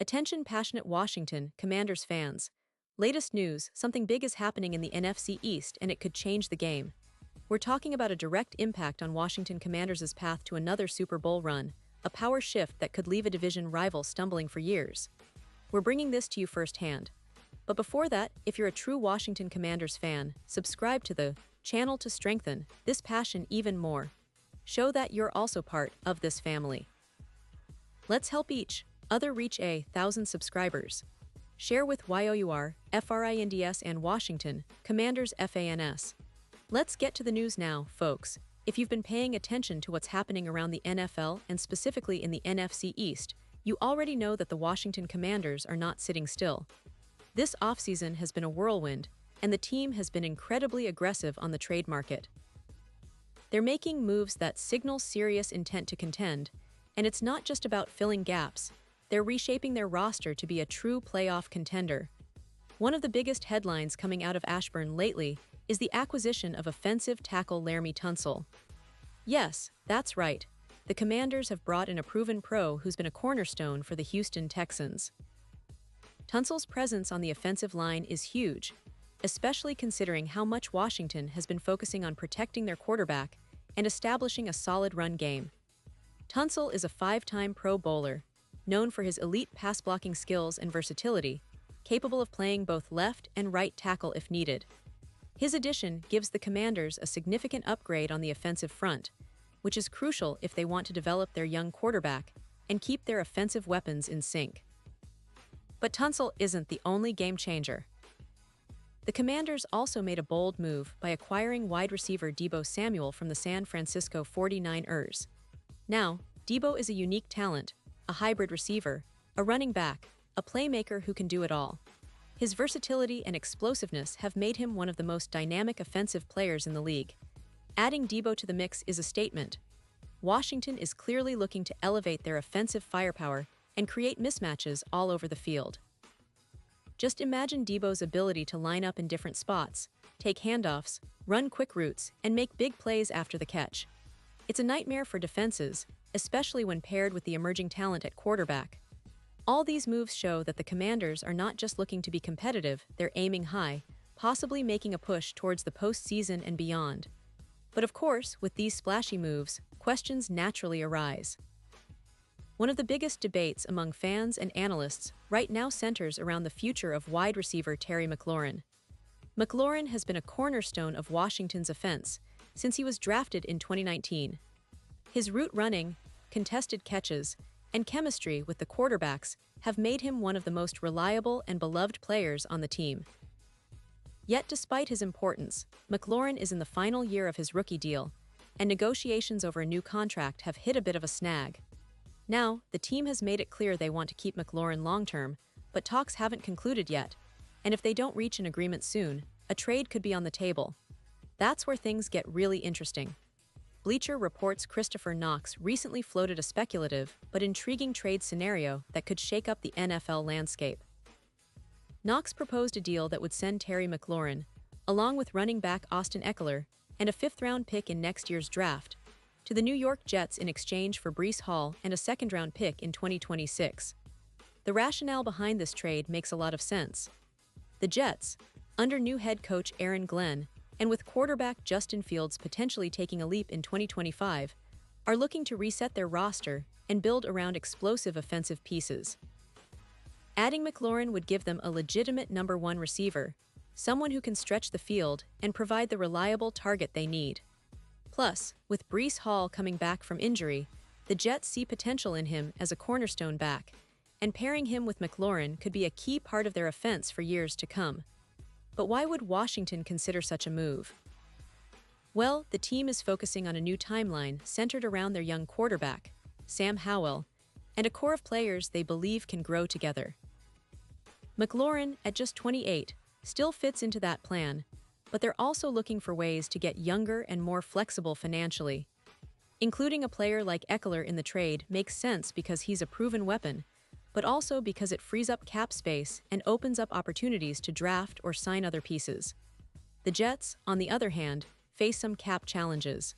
Attention passionate Washington Commanders fans. Latest news, something big is happening in the NFC East and it could change the game. We're talking about a direct impact on Washington Commanders' path to another Super Bowl run, a power shift that could leave a division rival stumbling for years. We're bringing this to you firsthand. But before that, if you're a true Washington Commanders fan, subscribe to the channel to strengthen this passion even more. Show that you're also part of this family. Let's help each other reach 1,000 subscribers. Share with YOUR, FRINDS and Washington Commanders FANS. Let's get to the news now, folks. If you've been paying attention to what's happening around the NFL and specifically in the NFC East, you already know that the Washington Commanders are not sitting still. This offseason has been a whirlwind, and the team has been incredibly aggressive on the trade market. They're making moves that signal serious intent to contend, and it's not just about filling gaps. They're reshaping their roster to be a true playoff contender. One of the biggest headlines coming out of Ashburn lately is the acquisition of offensive tackle Laremy Tunsil. Yes, that's right. The Commanders have brought in a proven pro who's been a cornerstone for the Houston Texans. Tunsil's presence on the offensive line is huge, especially considering how much Washington has been focusing on protecting their quarterback and establishing a solid run game. Tunsil is a 5-time Pro Bowler, known for his elite pass-blocking skills and versatility, capable of playing both left and right tackle if needed. His addition gives the Commanders a significant upgrade on the offensive front, which is crucial if they want to develop their young quarterback and keep their offensive weapons in sync. But Tunsil isn't the only game changer. The Commanders also made a bold move by acquiring wide receiver Deebo Samuel from the San Francisco 49ers. Now, Deebo is a unique talent, a hybrid receiver, a running back, a playmaker who can do it all. His versatility and explosiveness have made him one of the most dynamic offensive players in the league. Adding Deebo to the mix is a statement. Washington is clearly looking to elevate their offensive firepower and create mismatches all over the field. Just imagine Deebo's ability to line up in different spots, take handoffs, run quick routes, and make big plays after the catch. It's a nightmare for defenses, especially when paired with the emerging talent at quarterback. All these moves show that the Commanders are not just looking to be competitive, they're aiming high, possibly making a push towards the postseason and beyond. But of course, with these splashy moves, questions naturally arise. One of the biggest debates among fans and analysts right now centers around the future of wide receiver Terry McLaurin. McLaurin has been a cornerstone of Washington's offense since he was drafted in 2019. His route running, contested catches, and chemistry with the quarterbacks have made him one of the most reliable and beloved players on the team. Yet despite his importance, McLaurin is in the final year of his rookie deal, and negotiations over a new contract have hit a bit of a snag. Now, the team has made it clear they want to keep McLaurin long-term, but talks haven't concluded yet, and if they don't reach an agreement soon, a trade could be on the table. That's where things get really interesting. Bleacher Report's Christopher Knox recently floated a speculative but intriguing trade scenario that could shake up the NFL landscape. Knox proposed a deal that would send Terry McLaurin, along with running back Austin Eckler, and a 5th-round pick in next year's draft, to the New York Jets in exchange for Breece Hall and a 2nd-round pick in 2026. The rationale behind this trade makes a lot of sense. The Jets, under new head coach Aaron Glenn, and with quarterback Justin Fields potentially taking a leap in 2025, are looking to reset their roster and build around explosive offensive pieces. Adding McLaurin would give them a legitimate number 1 receiver, someone who can stretch the field and provide the reliable target they need. Plus, with Breece Hall coming back from injury, the Jets see potential in him as a cornerstone back, and pairing him with McLaurin could be a key part of their offense for years to come. But why would Washington consider such a move? Well, the team is focusing on a new timeline centered around their young quarterback, Sam Howell, and a core of players they believe can grow together. McLaurin, at just 28, still fits into that plan, but they're also looking for ways to get younger and more flexible financially. Including a player like Eckler in the trade makes sense because he's a proven weapon, but also because it frees up cap space and opens up opportunities to draft or sign other pieces. The Jets, on the other hand, face some cap challenges.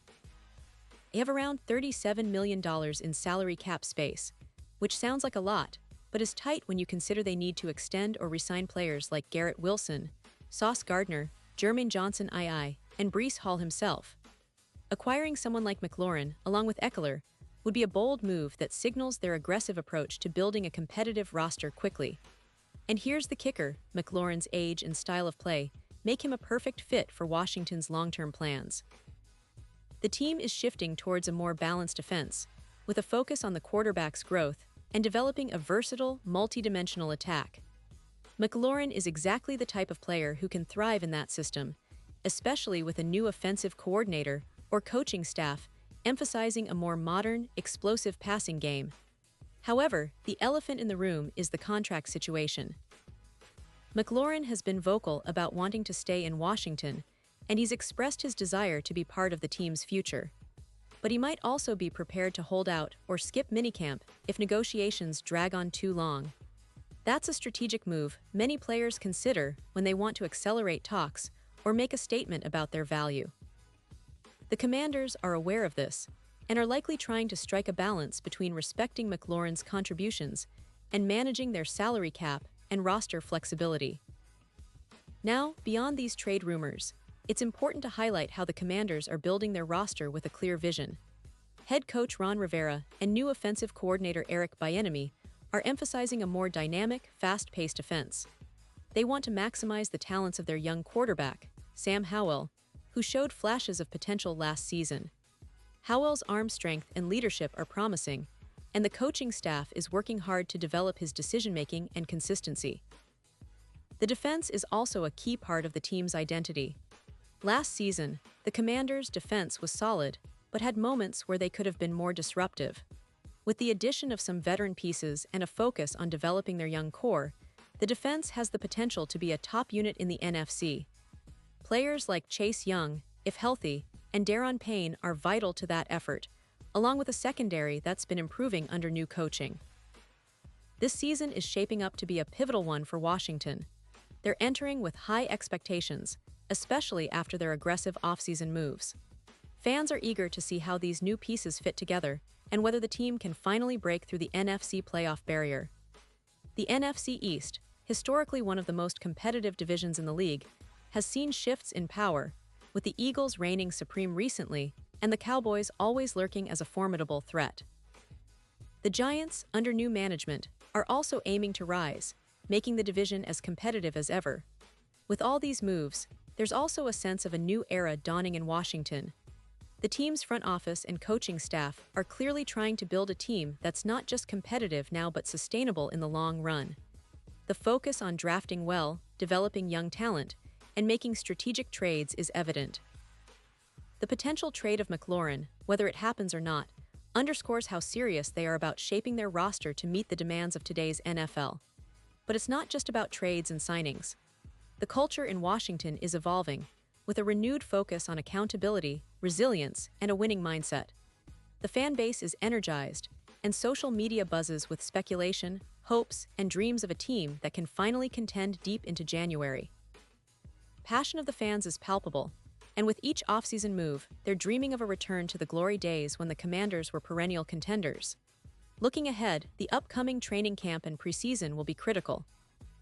They have around $37 million in salary cap space, which sounds like a lot, but is tight when you consider they need to extend or re-sign players like Garrett Wilson, Sauce Gardner, Jermaine Johnson II, and Breece Hall himself. Acquiring someone like McLaurin, along with Eckler, would be a bold move that signals their aggressive approach to building a competitive roster quickly. And here's the kicker: McLaurin's age and style of play make him a perfect fit for Washington's long-term plans. The team is shifting towards a more balanced offense, with a focus on the quarterback's growth and developing a versatile, multi-dimensional attack. McLaurin is exactly the type of player who can thrive in that system, especially with a new offensive coordinator or coaching staff emphasizing a more modern, explosive passing game. However, the elephant in the room is the contract situation. McLaurin has been vocal about wanting to stay in Washington, and he's expressed his desire to be part of the team's future. But he might also be prepared to hold out or skip minicamp if negotiations drag on too long. That's a strategic move many players consider when they want to accelerate talks or make a statement about their value. The Commanders are aware of this and are likely trying to strike a balance between respecting McLaurin's contributions and managing their salary cap and roster flexibility. Now, beyond these trade rumors, it's important to highlight how the Commanders are building their roster with a clear vision. Head coach Ron Rivera and new offensive coordinator Eric Bieniemy are emphasizing a more dynamic, fast-paced offense. They want to maximize the talents of their young quarterback, Sam Howell, who showed flashes of potential last season. Howell's arm strength and leadership are promising, and the coaching staff is working hard to develop his decision-making and consistency. The defense is also a key part of the team's identity. Last season, the Commanders' defense was solid, but had moments where they could have been more disruptive. With the addition of some veteran pieces and a focus on developing their young core, the defense has the potential to be a top unit in the NFC. Players like Chase Young, if healthy, and Daron Payne are vital to that effort, along with a secondary that's been improving under new coaching. This season is shaping up to be a pivotal one for Washington. They're entering with high expectations, especially after their aggressive offseason moves. Fans are eager to see how these new pieces fit together and whether the team can finally break through the NFC playoff barrier. The NFC East, historically one of the most competitive divisions in the league, has seen shifts in power, with the Eagles reigning supreme recently and the Cowboys always lurking as a formidable threat. The Giants, under new management, are also aiming to rise, making the division as competitive as ever. With all these moves, there's also a sense of a new era dawning in Washington. The team's front office and coaching staff are clearly trying to build a team that's not just competitive now but sustainable in the long run. The focus on drafting well, developing young talent, and making strategic trades is evident. The potential trade of McLaurin, whether it happens or not, underscores how serious they are about shaping their roster to meet the demands of today's NFL. But it's not just about trades and signings. The culture in Washington is evolving, with a renewed focus on accountability, resilience, and a winning mindset. The fan base is energized, and social media buzzes with speculation, hopes, and dreams of a team that can finally contend deep into January. Passion of the fans is palpable, and with each offseason move, they're dreaming of a return to the glory days when the Commanders were perennial contenders. Looking ahead, the upcoming training camp and preseason will be critical.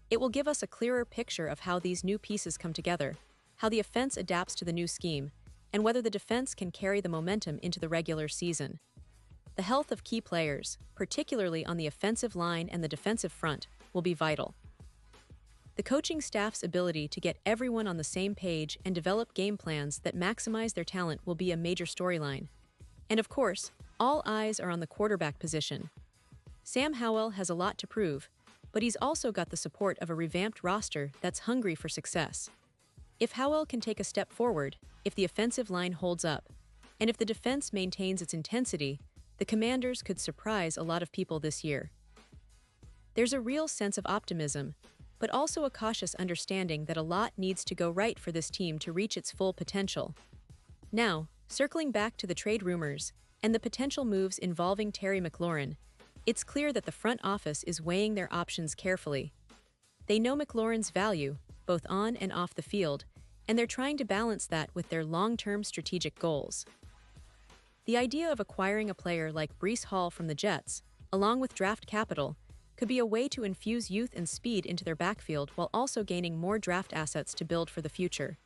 It will give us a clearer picture of how these new pieces come together, how the offense adapts to the new scheme, and whether the defense can carry the momentum into the regular season. The health of key players, particularly on the offensive line and the defensive front, will be vital. The coaching staff's ability to get everyone on the same page and develop game plans that maximize their talent will be a major storyline. And of course, all eyes are on the quarterback position. Sam Howell has a lot to prove, but he's also got the support of a revamped roster that's hungry for success. If Howell can take a step forward, if the offensive line holds up, and if the defense maintains its intensity, the Commanders could surprise a lot of people this year. There's a real sense of optimism, but also a cautious understanding that a lot needs to go right for this team to reach its full potential. Now, circling back to the trade rumors and the potential moves involving Terry McLaurin, it's clear that the front office is weighing their options carefully. They know McLaurin's value, both on and off the field, and they're trying to balance that with their long-term strategic goals. The idea of acquiring a player like Breece Hall from the Jets, along with draft capital, could be a way to infuse youth and speed into their backfield while also gaining more draft assets to build for the future.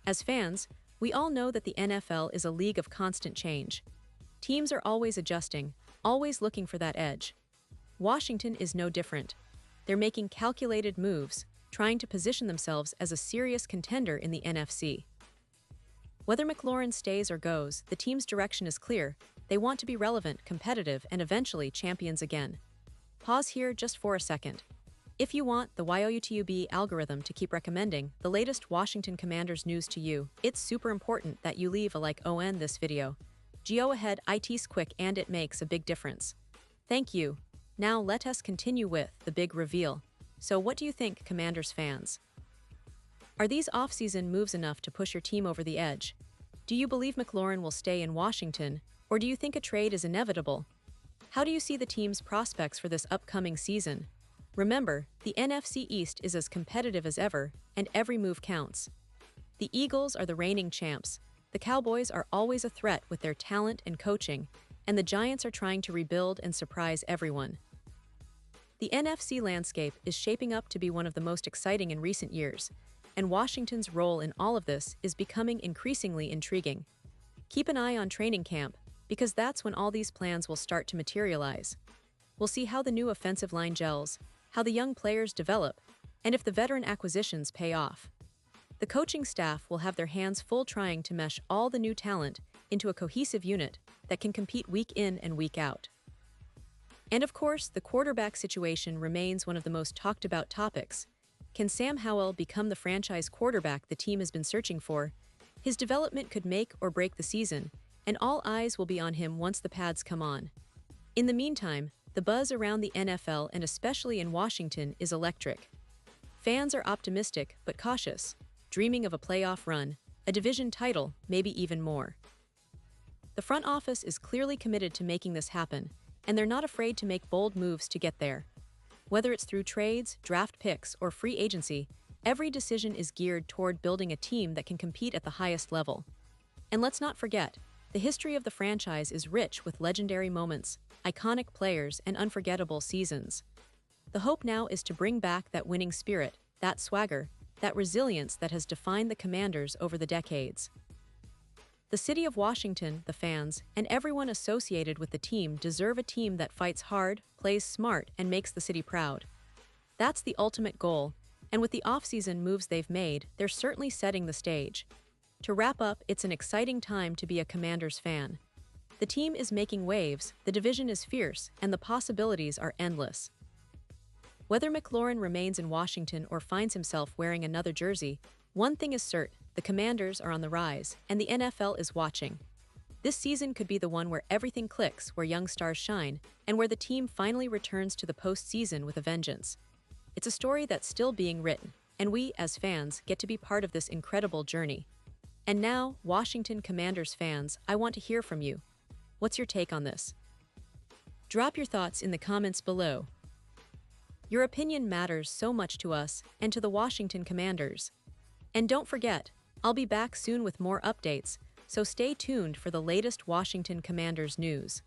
As fans, we all know that the NFL is a league of constant change. Teams are always adjusting, always looking for that edge. Washington is no different. They're making calculated moves, trying to position themselves as a serious contender in the NFC. Whether McLaurin stays or goes, the team's direction is clear. They want to be relevant, competitive, and eventually champions again. Pause here just for a second. If you want the YouTube algorithm to keep recommending the latest Washington Commanders news to you, it's super important that you leave a like on this video. Go ahead, it's quick and it makes a big difference. Thank you. Now let us continue with the big reveal. So what do you think, Commanders fans? Are these off-season moves enough to push your team over the edge? Do you believe McLaurin will stay in Washington, or do you think a trade is inevitable? How do you see the team's prospects for this upcoming season? Remember, the NFC East is as competitive as ever, and every move counts. The Eagles are the reigning champs, the Cowboys are always a threat with their talent and coaching, and the Giants are trying to rebuild and surprise everyone. The NFC landscape is shaping up to be one of the most exciting in recent years, and Washington's role in all of this is becoming increasingly intriguing. Keep an eye on training camp, because that's when all these plans will start to materialize. We'll see how the new offensive line gels, how the young players develop, and if the veteran acquisitions pay off. The coaching staff will have their hands full trying to mesh all the new talent into a cohesive unit that can compete week in and week out. And of course, the quarterback situation remains one of the most talked about topics. Can Sam Howell become the franchise quarterback the team has been searching for? His development could make or break the season, and all eyes will be on him once the pads come on. In the meantime, the buzz around the NFL and especially in Washington is electric. Fans are optimistic but cautious, dreaming of a playoff run, a division title, maybe even more. The front office is clearly committed to making this happen, and they're not afraid to make bold moves to get there. Whether it's through trades, draft picks, or free agency, every decision is geared toward building a team that can compete at the highest level. And let's not forget, the history of the franchise is rich with legendary moments, iconic players, and unforgettable seasons. The hope now is to bring back that winning spirit, that swagger, that resilience that has defined the Commanders over the decades. The city of Washington, the fans, and everyone associated with the team deserve a team that fights hard, plays smart, and makes the city proud. That's the ultimate goal, and with the offseason moves they've made, they're certainly setting the stage. To wrap up, it's an exciting time to be a Commanders fan. The team is making waves, the division is fierce, and the possibilities are endless. Whether McLaurin remains in Washington or finds himself wearing another jersey, one thing is certain: the Commanders are on the rise, and the NFL is watching. This season could be the one where everything clicks, where young stars shine, and where the team finally returns to the postseason with a vengeance. It's a story that's still being written, and we, as fans, get to be part of this incredible journey. And now, Washington Commanders fans, I want to hear from you. What's your take on this? Drop your thoughts in the comments below. Your opinion matters so much to us and to the Washington Commanders. And don't forget, I'll be back soon with more updates, so stay tuned for the latest Washington Commanders news.